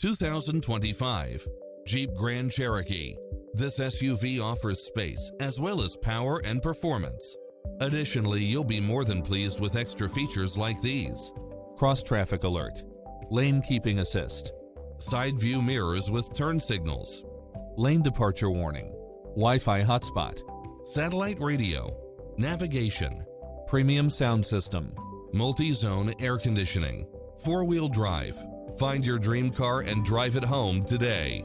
2025 Jeep Grand Cherokee. This SUV offers space as well as power and performance. Additionally, you'll be more than pleased with extra features like these: cross-traffic alert, lane keeping assist, side view mirrors with turn signals, lane departure warning, Wi-Fi hotspot, satellite radio, navigation, premium sound system, multi-zone air conditioning, four-wheel drive. Find your dream car and drive it home today.